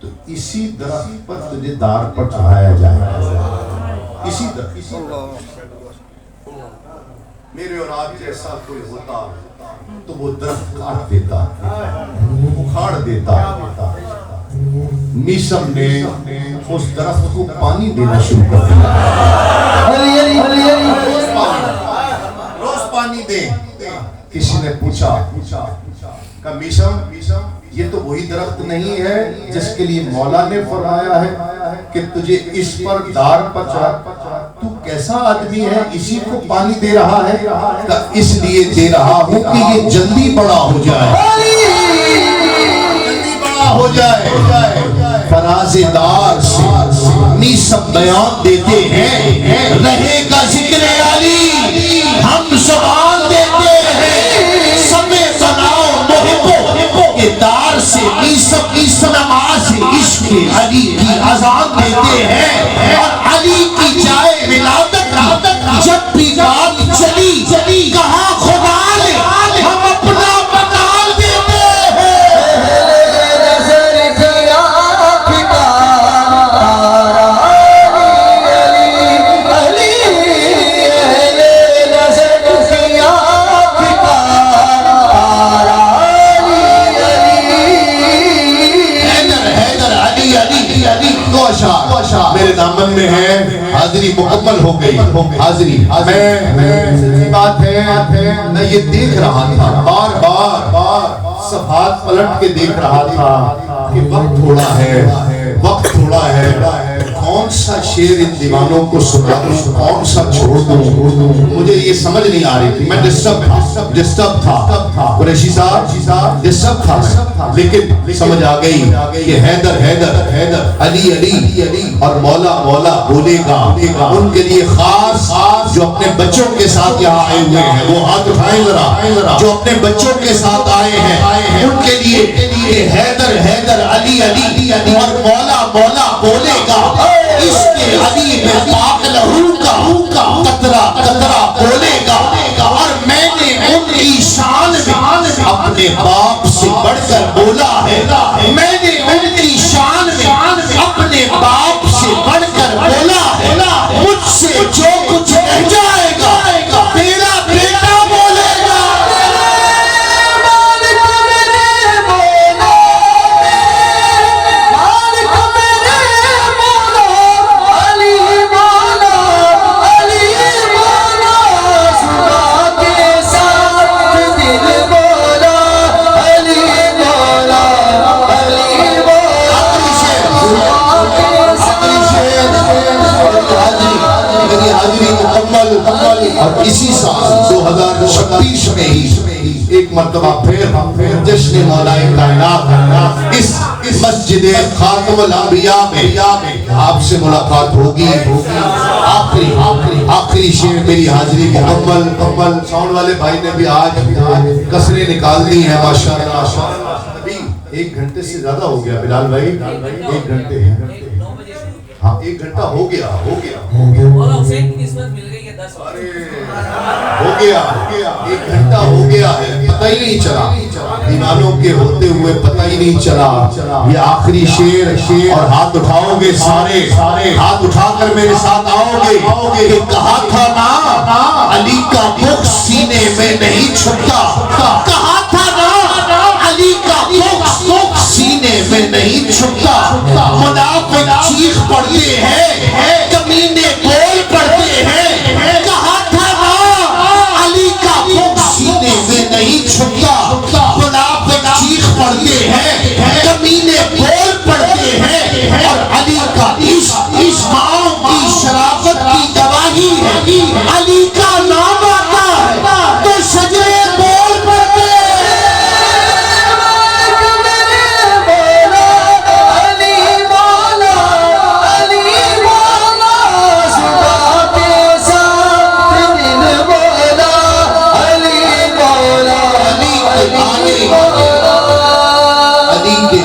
تو اسی درخت پر تجھے دار پر چڑھایا جائے گا. اسی درخت. میرے اور آپ جیسا کوئی ہوتا تو وہ درخت کاٹ دیتا, اکھاڑ دیتا. میثم نے اس درخت کو پانی دینا شروع کر دیا. روز پانی دے. کسی نے پوچھا کہ میثم یہ تو وہی درخت نہیں ہے جس کے لیے مولا نے فرمایا ہے کہ تجھے اس پر دار پر چڑھا. تو کیسا آدمی ہے اسی کو پانی دے رہا ہے؟ کہ اس لیے دے رہا ہوں کہ یہ جلدی بڑا ہو جائے. ہو جائے. فراز دار سے میثم بیان دیتے ہیں رہے گا ذکر علی ہم زبان دیتے ہیں سمے بناؤ محبو کے دار سے میثم نماز عشق علی کی اذان دیتے ہیں اور علی کی جائے ولادت جب بھی بات چلی کہاں خدا نے ہم اپنا بنال دیتے ہیں. میرے دامن میں ہے حاضری مکمل ہو گئی. حاضری میں بات ہے میں یہ دیکھ رہا تھا بار بار صفحات پلٹ کے دیکھ رہا تھا کہ وقت تھوڑا ہے کون سا شعر ان دیوانوں کو سنا دوں کون سا چھوڑ دوں. مجھے یہ سمجھ نہیں آ رہی تھی. میں ڈسٹرب تھا قریشی صاحب ڈسٹرب تھا لیکن سمجھ آ گئی کہ حیدر علی اور مولا بولے گا. ان کے لیے خاص جو اپنے بچوں کے ساتھ یہاں آئے ہوئے ہیں وہ ہاتھ اٹھائیں ذرا. جو اپنے بچوں کے ساتھ آئے ہیں ان کے لیے حیدر علی اور مولا بولے گا. اس کے علی میں پاک لہو کا قطرہ بولے گا. اور میں نے ان کی شان میں اپنے باپ سے بڑھ کر بولا ہے. میں نے ان کی شان میں اپنے باپ سے بڑھ کر بولا ہے. مجھ سے جو کچھ رہ جائے گا تیرا بیٹا بولے گا. اور اسی سال 2026 میں ہی ایک مرتبہ پھر جشن مولا کائنات اس مسجد خاتم الانبیاء میں آپ سے ملاقات ہوگی. آخری شعر میری حاضری مکمل. ساؤنڈ والے بھائی نے بھی آج کسریں نکال دی ہیں ماشاءاللہ. ابھی 1 گھنٹے سے زیادہ ہو گیا بلال بھائی. 1 گھنٹے ہاں 1 گھنٹہ ہو گیا. مولا حسین کی نسبت مل گئی ہے 10 ہو گیا 1 گھنٹہ ہو گیا ہے. پتہ ہی نہیں چلا دیوانوں کے ہوتے ہوئے پتہ ہی نہیں چلا. یہ آخری شعر اور ہاتھ اٹھاؤ گے سارے ہاتھ اٹھا کر میرے ساتھ آؤ گے کہ کہا تھا نا علی کا بغض سینے میں نہیں چھپتا. کہا تھا نا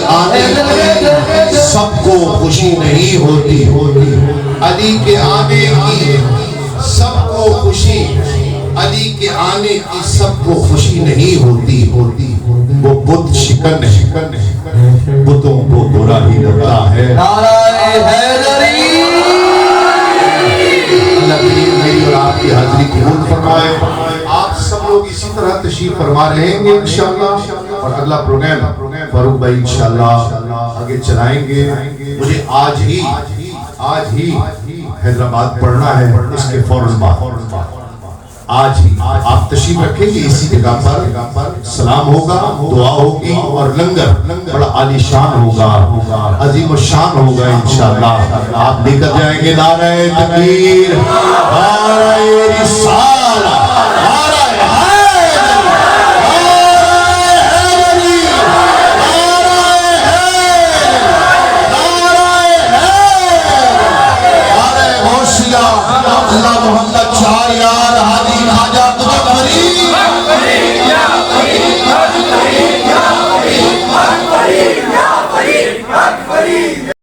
آنے کی سب کو خوشی نہیں ہوتی، علی کے آنے کی سب کو خوشی، علی کے آنے کی سب کو خوشی نہیں ہوتی، وہ بت شکن ہے، بتوں کو برا ہی لگتا ہے۔ نعرہ حیدری اللہ کریم میری اور آپ کی حاضری قبول فرمائے۔ آپ سب لوگ اسی طرح تشریف فرما رہیں گے انشاءاللہ، اور اگلا پروگرام فاروق بھائی انشاءاللہ آگے چلائیں گے۔ مجھے آج ہی حیدرآباد پڑھنا ہے، اس کے فوراً بعد آج ہی آپ تشریف رکھیں گے اسی جگہ پر، سلام ہوگا، دعا ہوگی اور لنگر بڑا عالی شان ہوگا، عظیم الشان ہوگا انشاءاللہ۔ آپ لے کر جائیں گے نعرہ تکبیر۔